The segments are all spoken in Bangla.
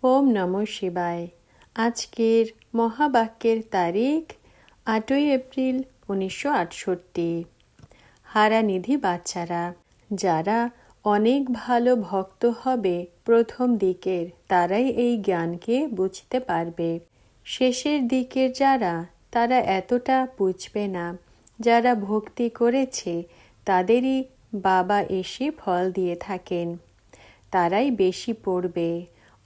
ওম নমঃ শিবায়। আজকের মহাবাক্যের তারিখ 8ই এপ্রিল 1968। হারানিধি বাচ্চারা, যারা অনেক ভালো ভক্ত হবে প্রথম দিকের, তারাই এই জ্ঞানকে বুঝতে পারবে। শেষের দিকের যারা, তারা এতটা বুঝবে না। যারা ভক্তি করেছে তাদেরই বাবা এসে ফল দিয়ে থাকেন, তারাই বেশি পড়বে।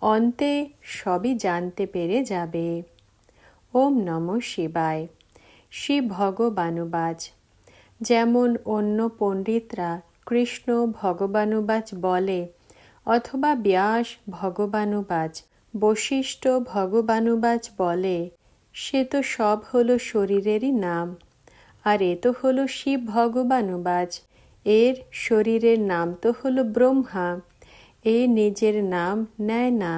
অন্তে সবই জানতে পেরে যাবে। ওম নমঃ শিবায়। শ্রী ভগবানুবাচ। যেমন অন্য পণ্ডিতরা কৃষ্ণ ভগবানুবাচ বলে, অথবা ব্যাস ভগবানুবাচ, বশিষ্ঠ ভগবানুবাচ বলে, সে তো সব হলো শরীরেরই নাম। আর এ তো হলো শিব ভগবানুবাচ, এর শরীরের নাম তো হলো ব্রহ্মা। এ নিজের নাম নেয় না,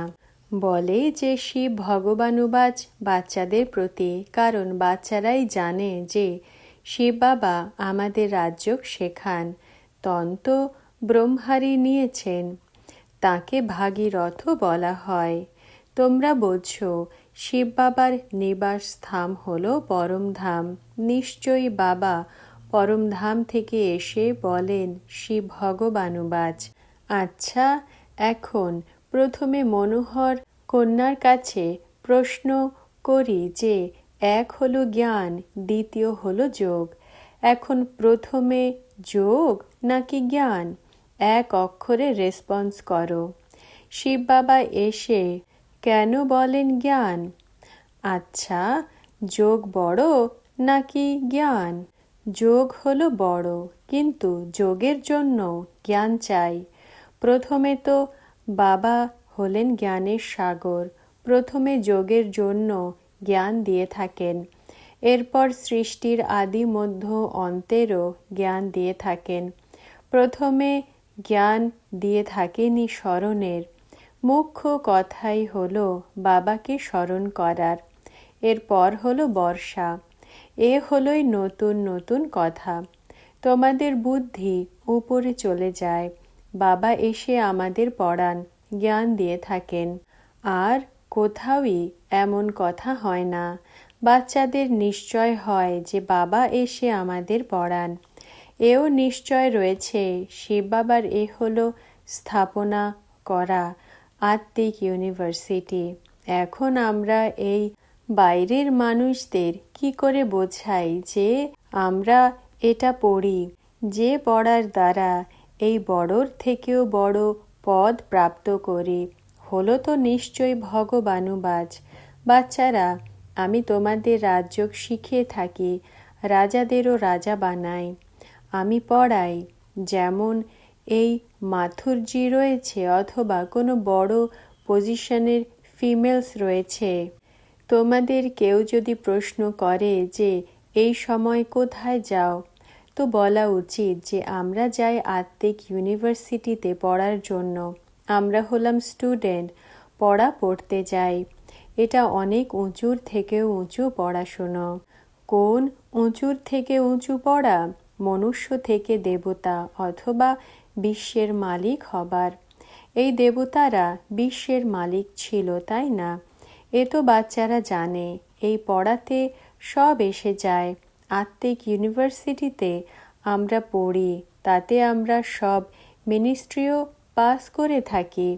বলে যে শিব ভগবানুবাচ বাচ্চাদের প্রতি, কারণ বাচ্চারাই জানে যে শিব বাবা আমাদের রাজ্য শেখান, তন্ত ব্রহ্মারি নিয়েছেন, তাকে ভাগীরথ বলা হয়। তোমরা বোঝো শিব বাবার নিবাস ধাম হলো পরমধাম। নিশ্চয়ই বাবা পরমধাম থেকে এসে বলেন শিব ভগবানুবাচ। আচ্ছা, এখন প্রথমে মনোহর কন্যার কাছে প্রশ্ন করি যে এক হলো জ্ঞান, দ্বিতীয় হলো যোগ। এখন প্রথমে যোগ নাকি জ্ঞান? এক অক্ষরে রেসপন্স করো। শিব বাবা এসে কেন বলেন জ্ঞান? আচ্ছা, যোগ বড় নাকি জ্ঞান? যোগ হলো বড়, কিন্তু যোগের জন্য জ্ঞান চাই। প্রথমে তো বাবা হলেন জ্ঞানের সাগর, প্রথমে যোগের জন্য জ্ঞান দিয়ে থাকেন, এরপর সৃষ্টির আদি মধ্য অন্তেরও জ্ঞান দিয়ে থাকেন। প্রথমে জ্ঞান দিয়ে থাকেনই স্মরণের। মুখ্য কথাই হলো বাবাকে স্মরণ করার। এরপর হলো বর্ষা। এ হলোই নতুন নতুন কথা। তোমাদের বুদ্ধি উপরে চলে যায়, বাবা এসে আমাদের পড়ান, জ্ঞান দিয়ে থাকেন। আর কোথাওই এমন কথা হয় না। বাচ্চাদের নিশ্চয় হয় যে বাবা এসে আমাদের পড়ান। এও নিশ্চয় রয়েছে শিব বাবার এ হলো স্থাপনা করা আত্মিক ইউনিভার্সিটি। এখন আমরা এই বাইরের মানুষদের কি করে বোঝাই যে আমরা এটা পড়ি, যে পড়ার দ্বারা এই বড়র থেকেও বড় পদ প্রাপ্ত করি, হলো তো নিশ্চয় ভগবানুবাচ। বাচ্চারা, আমি তোমাদের রাজ্য শিখিয়ে থাকি, রাজাদেরও রাজা বানাই। আমি পড়াই। যেমন এই মাথুরজি রয়েছে, অথবা কোনো বড় পজিশনের ফিমেলস রয়েছে। তোমাদের কেউ যদি প্রশ্ন করে যে এই সময় কোথায় যাও, তো বলা উচিত যে আমরা যাই আত্মিক ইউনিভার্সিটিতে পড়ার জন্য। আমরা হলাম স্টুডেন্ট, পড়তে যাই। এটা অনেক উঁচুর থেকেও উঁচু পড়াশুনো। কোন উঁচুর থেকে উঁচু পড়া? মনুষ্য থেকে দেবতা অথবা বিশ্বের মালিক হবার। এই দেবতারা বিশ্বের মালিক ছিল, তাই না? এ তো বাচ্চারা জানে। এই পড়াতে সব এসে যায়। আত্মিক ইউনিভার্সিটিতে আমরা পড়ি, তাতে আমরা সব মিনিস্ট্রিও পাস করে থাকি।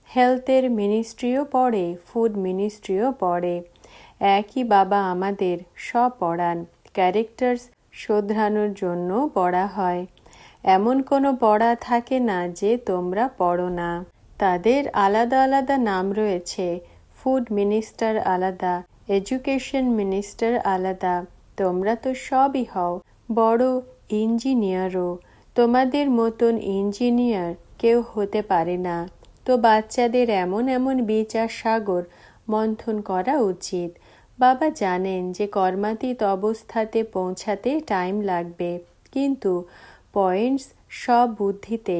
হেলথের মিনিস্ট্রিও পড়ে, ফুড মিনিস্ট্রিও পড়ে। একই বাবা আমাদের সব পড়ান। ক্যারেক্টার্স শোধরানোর জন্য পড়া হয়। এমন কোনো পড়া থাকে না যে তোমরা পড়ো না। তাদের আলাদা আলাদা নাম রয়েছে। ফুড মিনিস্টার আলাদা, এডুকেশন মিনিস্টার আলাদা। তোমরা তো সবই হও। বড় ইঞ্জিনিয়ারও। তোমাদের মতন ইঞ্জিনিয়ার কেউ হতে পারে না। তো বাচ্চাদের এমন এমন বিচার সাগর মন্থন করা উচিত। বাবা জানেন যে কর্মাতীত অবস্থাতে পৌঁছাতে টাইম লাগবে, কিন্তু পয়েন্টস সব বুদ্ধিতে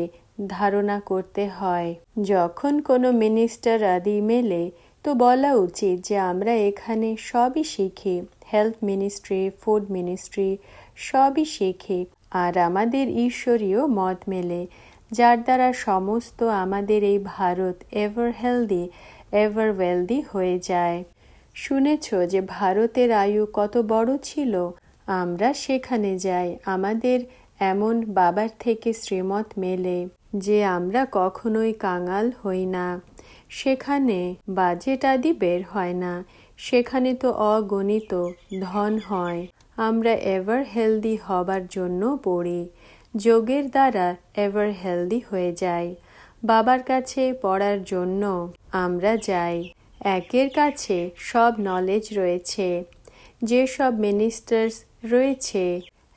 ধারণা করতে হয়। যখন কোনো মিনিস্টার আদি মেলে, তো বলা উচিত যে আমরা এখানে সবই শিখি। হেলথ মিনিস্ট্রি, ফুড মিনিস্ট্রি সবই শিখি। আর আমাদের ঈশ্বরীয় মত মেলে, যার দ্বারা সমস্ত আমাদের এই Bharat ever healthy ever wealthy হয়ে যায়। শুনেছ যে ভারতের আয়ু কত বড় ছিল? আমরা সেখানে যাই আমাদের এমন বাবার থেকে শ্রীমত মেলে যে আমরা কখনোই কাঙাল হই না। সেখানে বাজেট আদি বের হয় না, সেখানে তো অগণিত ধন হয়। আমরা এভার হেলদি হবার জন্য পড়ি, যোগের দ্বারা এভার হেলদি হয়ে যাই। বাবার কাছে পড়ার জন্য আমরা যাই। একের কাছে সব নলেজ রয়েছে। যেসব মিনিস্টার্স রয়েছে,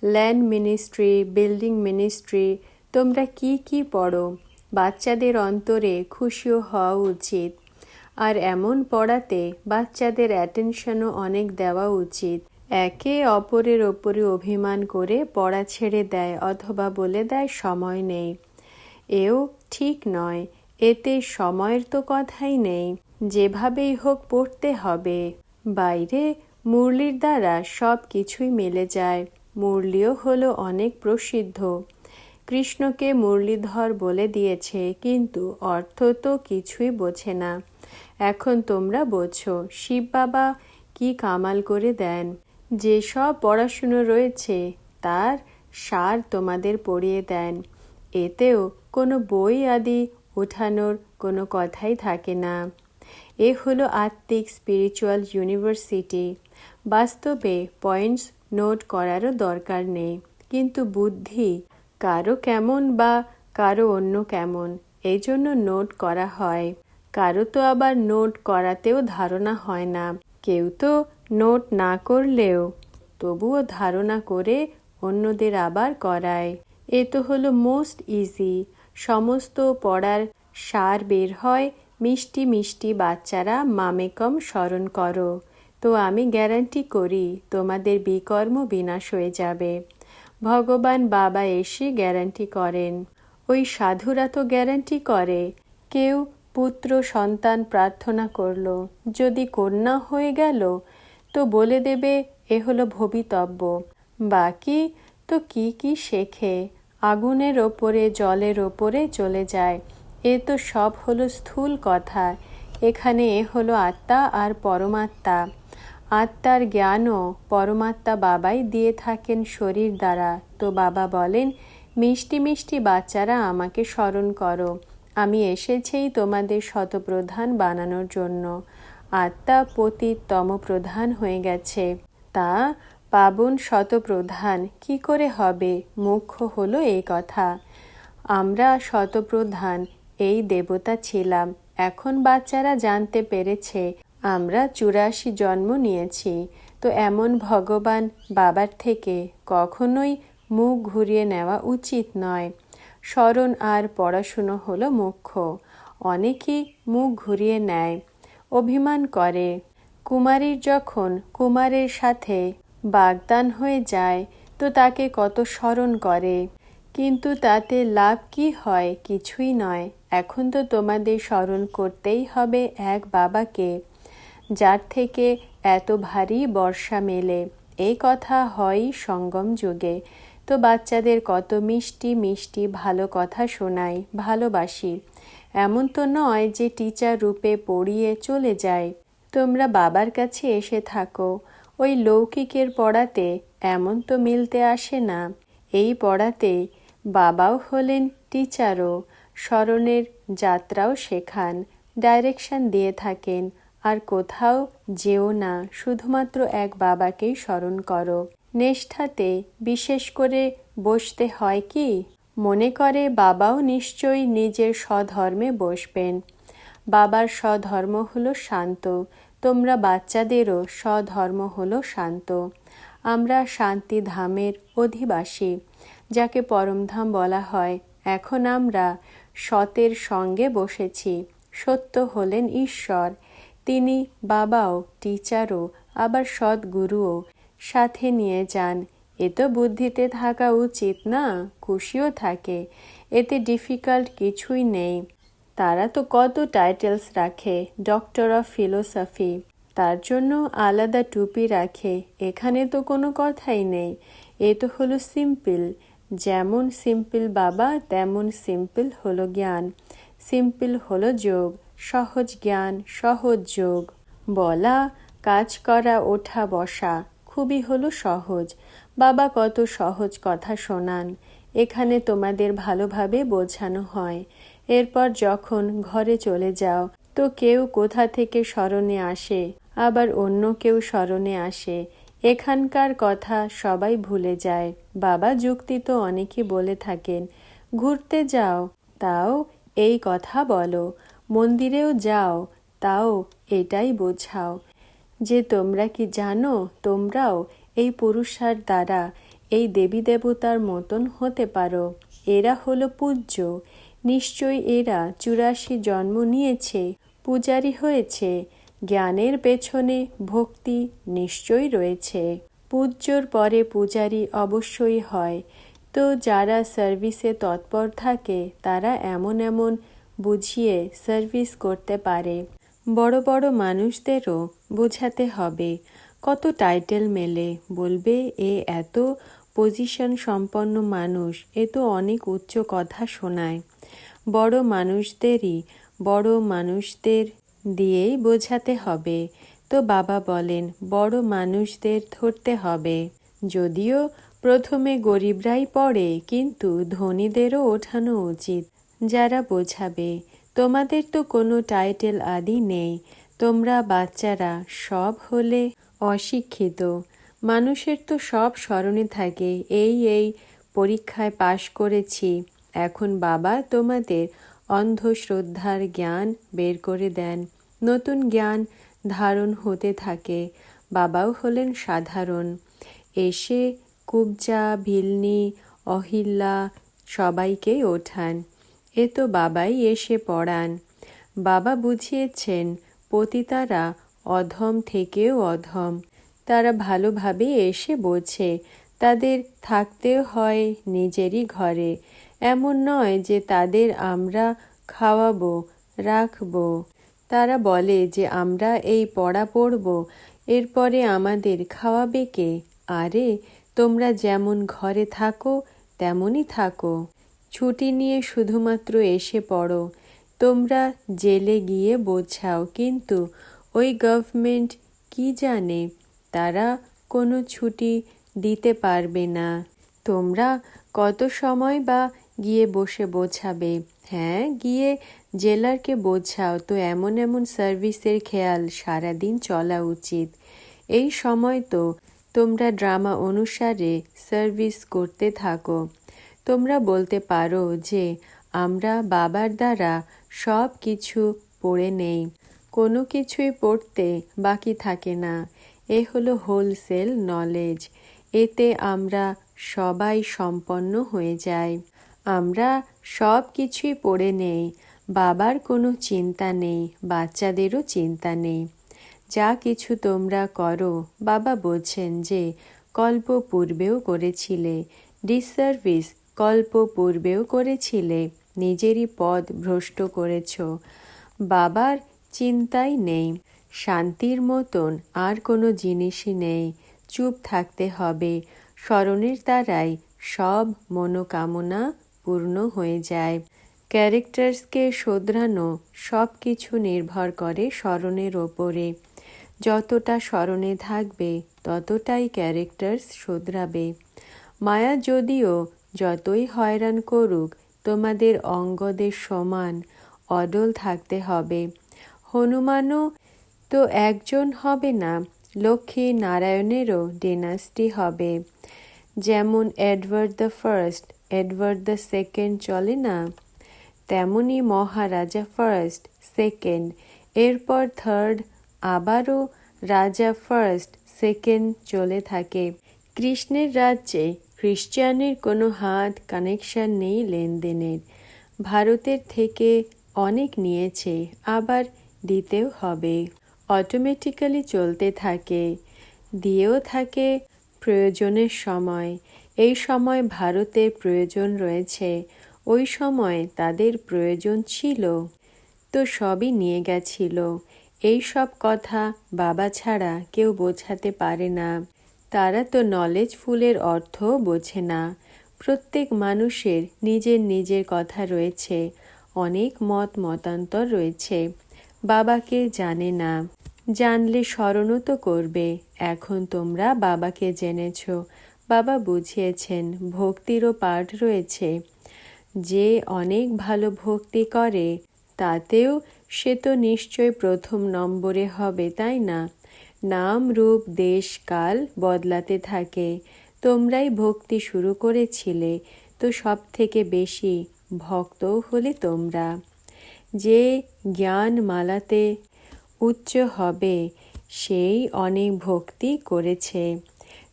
ল্যান্ড মিনিস্ট্রি, বিল্ডিং মিনিস্ট্রি, তোমরা কি কি পড়ো? বাচ্চাদের অন্তরে খুশিও হওয়া উচিত। আর এমন পড়াতে বাচ্চাদের অ্যাটেনশনও অনেক দেওয়া উচিত। একে অপরের ওপরে অভিমান করে পড়া ছেড়ে দেয় অথবা বলে দেয় সময় নেই। এও ঠিক নয়, এতে সময়ের তো কথাই নেই। যেভাবেই হোক পড়তে হবে। বাইরে মুরলির দ্বারা সব কিছুই মিলে যায়। মুরলিও হলো অনেক প্রসিদ্ধ। কৃষ্ণকে মুরলীধর বলে দিয়েছে, কিন্তু অর্থ তো কিছুই বোঝে না। এখন তোমরা বোঝো শিব বাবা কি কামাল করে দেন। যে সব পড়াশুনো রয়েছে তার সার তোমাদের পড়িয়ে দেন। এতেও কোনো বই আদি ওঠানোর কোনো কথাই থাকে না। এ হলো আত্মিক স্পিরিচুয়াল ইউনিভার্সিটি। বাস্তবে পয়েন্টস নোট করারও দরকার নেই, কিন্তু বুদ্ধি কারো কেমন বা কারো অন্য কেমন, এই জন্য নোট করা হয়। কারো তো আবার নোট করাতেও ধারণা হয় না। কেউ তো নোট না করলেও তবুও ধারণা করে অন্যদের আবার করায়। এ তো হলো মোস্ট ইজি। সমস্ত পড়ার সার বের হয়। মিষ্টি মিষ্টি বাচ্চারা মামেকম স্মরণ করো, তো আমি গ্যারান্টি করি তোমাদের বিকর্ম বিনাশ হয়ে যাবে। ভগবান বাবা এসে গ্যারান্টি করেন। ওই সাধুরা তো গ্যারান্টি করে। কেউ পুত্র সন্তান প্রার্থনা করলো, যদি কন্যা হয়ে গেল তো বলে দেবে এ হলো ভবিতব্য। বাকি তো কি কি শেখে, আগুনের ওপরে জলের ওপরে চলে যায়। এ তো সব হলো স্থূল কথা। এখানে এ হলো আত্মা আর পরমাত্মা। আত্মার জ্ঞানও পরমাত্মা বাবাই দিয়ে থাকেন শরীর দ্বারা। তো বাবা বলেন, মিষ্টি মিষ্টি বাচ্চারা আমাকে স্মরণ করো, আমি এসেছি তোমাদের শতপ্রধান বানানোর জন্য। আত্মা পতিত তমপ্রধান হয়ে গেছে, তা পাবন শতপ্রধান কি করে হবে? মুখ্য হলো এই কথা। আমরা শতপ্রধান এই দেবতা ছিলাম। এখন বাচ্চারা জানতে পেরেছে আমরা 84 জন্ম নিয়েছি। তো এমন ভগবান বাবার থেকে কখনোই মুখ ঘুরিয়ে নেওয়া উচিত নয়। স্মরণ আর পড়াশুনো হলো মুখ্য। অনেকেই মুখ ঘুরিয়ে নেয়, অভিমান করে। কুমারীর যখন কুমারের সাথে বাগদান হয়ে যায় তো তাকে কত স্মরণ করে, কিন্তু তাতে লাভ কি হয়? কিছুই নয়। এখন তো তোমাদের স্মরণ করতেই হবে এক বাবাকে, যার থেকে এত ভারী বর্ষা মেলে। এই কথা হয় সঙ্গম যুগে। তো বাচ্চাদের কত মিষ্টি মিষ্টি ভালো কথা শোনাই, ভালোবাসি। এমন তো নয় যে টিচার রূপে পড়িয়ে চলে যায়। তোমরা বাবার কাছে এসে থাকো। ওই লৌকিকের পড়াতে এমন তো মিলতে আসে না। এই পড়াতে বাবাও হলেন টিচারও, স্মরণের যাত্রাও শেখান, ডাইরেকশন দিয়ে থাকেন। আর কোথাও যেও না, শুধুমাত্র এক বাবাকেই স্মরণ করো। নিষ্ঠাতে বিশেষ করে বসতে হয় কি? মনে করে বাবাও নিশ্চয়ই নিজের স্বধর্মে বসবেন। বাবার স্বধর্ম হলো শান্ত। তোমরা বাচ্চাদেরও স্বধর্ম হলো শান্ত। আমরা শান্তিধামের অধিবাসী, যাকে পরমধাম বলা হয়। এখন আমরা সতের সঙ্গে বসেছি। সত্য হলেন ঈশ্বর। তিনি বাবাও, টিচারও, আবার সদ্গুরুও সাথে নিয়ে যান। এ তো বুদ্ধিতে থাকা উচিত না? খুশিও থাকে। এতে ডিফিকাল্ট কিছুই নেই। তারা তো কত টাইটেলস রাখে, ডক্টর অফ ফিলোসফি, তার জন্য আলাদা টুপি রাখে। এখানে তো কোনো কথাই নেই। এ তো হলো সিম্পল। যেমন সিম্পল বাবা তেমন সিম্পল হলো জ্ঞান, সিম্পল হলো যোগ। সহজ জ্ঞান, সহজ যোগ। বলা, কাজ করা, ওঠা বসা খুবই হলো সহজ। বাবা কত সহজ কথা শোনান, এখানে তোমাদের ভালোভাবে বোঝানো হয়। এরপর যখন ঘরে চলে যাও তো কেউ কোথা থেকে স্মরণে আসে, আবার অন্য কেউ স্মরণে আসে। এখানকার কথা সবাই ভুলে যায়। বাবা যুক্তি তো অনেকেই বলে থাকেন, ঘুরতে যাও তাও এই কথা বলো, মন্দিরেও যাও তাও এটাই বোঝাও যে তোমরা কি জানো তোমরাও এই পুরুষার দ্বারা এই দেবী দেবতার মতন হতে পারো। এরা হলো পূজ্য, নিশ্চয়ই এরা 84 জন্ম নিয়েছে, পূজারী হয়েছে। জ্ঞানের পেছনে ভক্তি নিশ্চয়ই রয়েছে। পূজ্যর পরে পূজারী অবশ্যই হয়। তো যারা সার্ভিসে তৎপর থাকে তারা এমন এমন বুঝিয়ে সার্ভিস করতে পারে। বড় বড় মানুষদেরও বোঝাতে হবে। কত টাইটেল মেলে, বলবে এ এত পজিশন সম্পন্ন মানুষ, এ তো অনেক উচ্চ কথা শোনায়। বড় মানুষদেরই বড় মানুষদের দিয়েই বোঝাতে হবে। তো বাবা বলেন বড় মানুষদের ধরতে হবে। যদিও প্রথমে গরিবরাই পড়ে, কিন্তু ধনীদেরও ওঠানো উচিত, যারা বোঝাবে। তোমাদের তো কোনো টাইটেল আদি নেই, তোমরা বাচ্চারা সব হলে অশিক্ষিত। মানুষের তো সব স্মরণে থাকে, এই পরীক্ষায় পাশ করেছি। এখন বাবা তোমাদের অন্ধশ্রদ্ধার জ্ঞান বের করে দেন, নতুন জ্ঞান ধারণ হতে থাকে। বাবাও হলেন সাধারণ। এসে কুবজা, ভিলনি, অহিল্যা সবাইকেই ওঠান। এ তো বাবাই এসে পড়ান। বাবা বুঝিয়েছেন পতিতারা অধম থেকেও অধম। তারা ভালোভাবে এসে বোঝে তাদের থাকতেও হয় নিজেরই ঘরে। এমন নয় যে তাদের আমরা খাওয়াবো, রাখবো। তারা বলে যে আমরা এই পড়া পড়ব, এরপরে আমাদের খাওয়াবে কে? আরে তোমরা যেমন ঘরে থাকো তেমনই থাকো, ছুটি নিয়ে শুধুমাত্র এসে পড়ো। তোমরা জেলে গিয়ে বোঝাও, কিন্তু ওই গভর্নমেন্ট কি জানে, তারা কোনো ছুটি দিতে পারবে না। তোমরা কত সময় বা গিয়ে বসে বোঝাবে? হ্যাঁ, গিয়ে জেলারকে বোঝাও তো এমন এমন সার্ভিসের খেয়াল সারাদিন চলা উচিত। এই সময় তো তোমরা ড্রামা অনুসারে সার্ভিস করতে থাকো। তোমরা বলতে পারো যে আমরা বাবার দ্বারা সব কিছু পড়ে নেই, কোনো কিছুই পড়তে বাকি থাকে না। এ হলো হোলসেল নলেজ, এতে আমরা সবাই সম্পন্ন হয়ে যাই। আমরা সব কিছুই পড়ে নেই, বাবার কোনো চিন্তা নেই, বাচ্চাদেরও চিন্তা নেই। যা কিছু তোমরা করো বাবা বোঝেন যে কল্প পূর্বেও করেছিলে, ডিসসার্ভিস কল্প পূর্বেও করেছিলে, নিজেরই পদ ভ্রষ্ট করেছ। বাবার চিন্তাই নেই, শান্তির মতন আর কোনো জিনিসই নেই। চুপ থাকতে হবে, স্মরণের দ্বারাই সব মনোকামনা পূর্ণ হয়ে যায়। ক্যারেক্টার্সকে শোধরানো সব কিছু নির্ভর করে স্মরণের ওপরে। যতটা স্মরণে থাকবে ততটাই ক্যারেক্টার্স শোধরাবে। মায়া যদিও যতই হয়রান করুক, তোমাদের অঙ্গদের সমান অডল থাকতে হবে। হনুমানও তো একজন হবে না, লক্ষ্মী নারায়ণেরও ডিনাস্টি হবে। যেমন Edward the first, Edward the second চলে না, তেমনি মহারাজা ফার্স্ট, সেকেন্ড, এরপর থার্ড, আবারও রাজা ফার্স্ট, সেকেন্ড চলে থাকে। কৃষ্ণের রাজ্যে খ্রিস্টানের কোনো হাত কানেকশন নেই লেনদেনের। ভারতের থেকে অনেক নিয়েছে, আবার দিতেও হবে। অটোমেটিক্যালি চলতে থাকে, দিয়েও থাকে প্রয়োজনের সময়। এই সময় ভারতের প্রয়োজন রয়েছে, ওই সময় তাদের প্রয়োজন ছিল, তো সবই নিয়ে গেছিল। এই সব কথা বাবা ছাড়া কেউ বোঝাতে পারে না। তারা তো নলেজফুলের অর্থ বোঝে না। প্রত্যেক মানুষের নিজের নিজের কথা রয়েছে, অনেক মত মতান্তর রয়েছে। বাবাকে জানে না, জানলে স্মরণও তো করবে। এখন তোমরা বাবাকে জেনেছ, বাবা বুঝিয়েছেন। ভক্তিরও পাঠ রয়েছে। যে অনেক ভালো ভক্তি করে তাতেও সে তো নিশ্চয় প্রথম নম্বরে হবে, তাই না? নাম রূপ দেশ কাল বদলাতে থাকে। তোমরাই ভক্তি শুরু করেছিলে, তো সব থেকে বেশি ভক্তও হলে তোমরা। যে জ্ঞান মালাতে উচ্চ হবে সেই অনেক ভক্তি করেছে।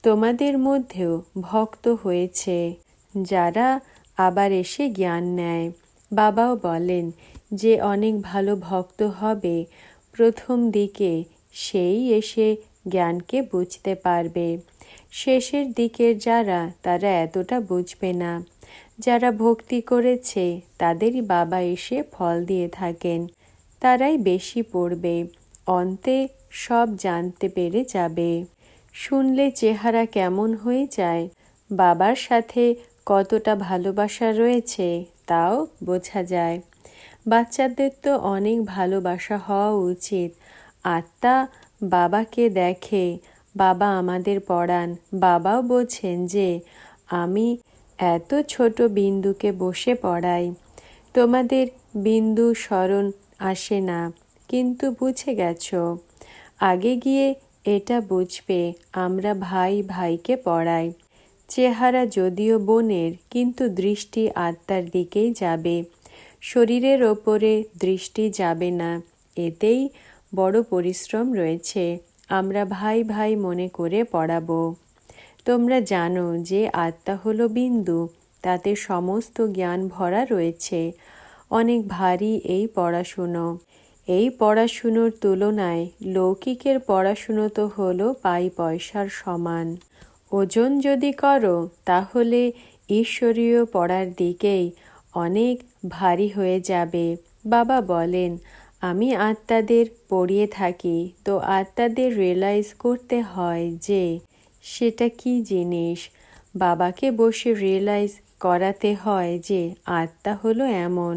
তোমাদের মধ্যেও ভক্ত হয়েছে যারা আবার এসে জ্ঞান নেয়। বাবাও বলেন যে অনেক ভালো ভক্ত হবে প্রথম দিকে, সেই এসে জ্ঞানকে বুঝতে পারবে। শেষের দিকের যারা, তারা এতটা বুঝবে না। যারা ভক্তি করেছে তাদেরই বাবা এসে ফল দিয়ে থাকেন, তারাই বেশি পড়বে। অন্তে সব জানতে পেরে যাবে। শুনলে চেহারা কেমন হয়ে যায়, বাবার সাথে কতটা ভালোবাসা রয়েছে তাও বোঝা যায়। বাচ্চাদের তো অনেক ভালোবাসা হওয়া উচিত। আত্মা বাবাকে দেখে, বাবা আমাদের পড়ান। বাবাও বোঝেন যে আমি এত ছোট বিন্দুকে বসে পড়াই, তোমাদের বিন্দু স্মরণ আসে না, কিন্তু বুঝে গেছো। আগে গিয়ে এটা বুঝবে আমরা ভাই ভাইকে পড়াই। চেহারা যদিও বোনের, কিন্তু দৃষ্টি আত্মার দিকেই যাবে, শরীরের ওপরে দৃষ্টি যাবে না। এতেই বড় পরিশ্রম রয়েছে। আমরা ভাই ভাই মনে করে পড়াবো। তোমরা জানো যে আত্মা হলো বিন্দু, তাতে সমস্ত জ্ঞান ভরা রয়েছে। অনেক ভারী এই পড়াশুনো। এই পড়াশুনোর তুলনায় লৌকিকের পড়াশুনো তো হলো পাই পয়সার সমান। ওজন যদি করো তাহলে ঈশ্বরীয় পড়ার দিকেই অনেক ভারী হয়ে যাবে। বাবা বলেন আমি আত্মাদের পড়িয়ে থাকি, তো আত্মাদের রিয়েলাইজ করতে হয় যে সেটা কি জিনিস। বাবাকে বসে রিয়েলাইজ করাতে হয় যে আত্মা হলো এমন।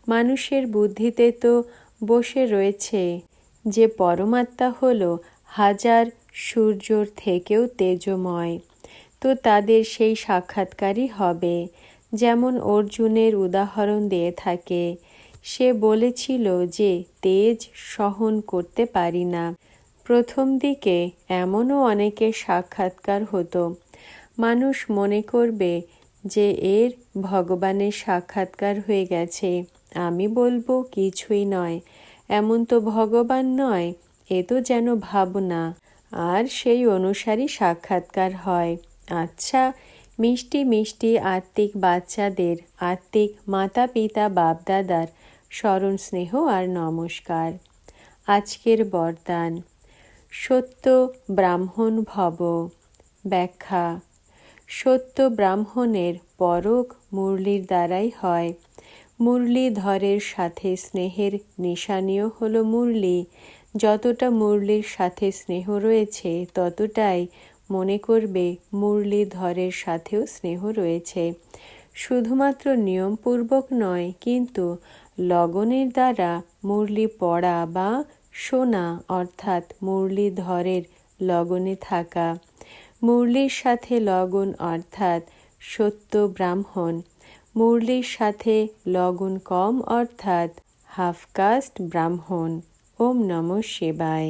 মানুষের বুদ্ধিতে তো বসে রয়েছে যে পরমাত্মা হলো হাজার সূর্যর থেকেও তেজময়, তো তাদের সেই সাক্ষাৎকারই হবে। যেমন অর্জুনের উদাহরণ দিয়ে থাকে, সে বলেছিল যে তেজ সহন করতে পারি না। প্রথম দিকে এমনও অনেকের সাক্ষাৎকার হতো। মানুষ মনে করবে যে এর ভগবানের সাক্ষাৎকার হয়ে গেছে। আমি বলবো কিছুই নয়, এমন তো ভগবান নয়, এ তো যেন ভাবনা, আর সেই অনুসারী সাক্ষাৎকার হয়। আচ্ছা, মিষ্টি মিষ্টি আত্মিক বাচ্চাদের আত্মিক মাতা পিতা বাপদাদার স্মরণ স্নেহ আর নমস্কার। আজকের বরদান, সত্য ব্রাহ্মণ ভব। ব্যাখ্যা: সত্য ব্রাহ্মণের পরক মুরলির দ্বারাই হয়। মুরলীধরের সাথে স্নেহের নিশানীয় হল মুরলী। যতটা মুরলীর সাথে স্নেহ রয়েছে ততটাই মনে করবে মুরলীধরের সাথেও স্নেহ রয়েছে। শুধুমাত্র নিয়মপূর্বক নয়, কিন্তু লগনের দ্বারা মুরলী পড়া বা শোনা, অর্থাৎ মুরলীধরের লগনে থাকা। মুরলীর সাথে লগন অর্থাৎ সত্য ব্রাহ্মণ। মুরলীর সাথে লগন কম অর্থাৎ হাফ কাস্ট ব্রাহ্মণ। ওম নমঃ শিবায়।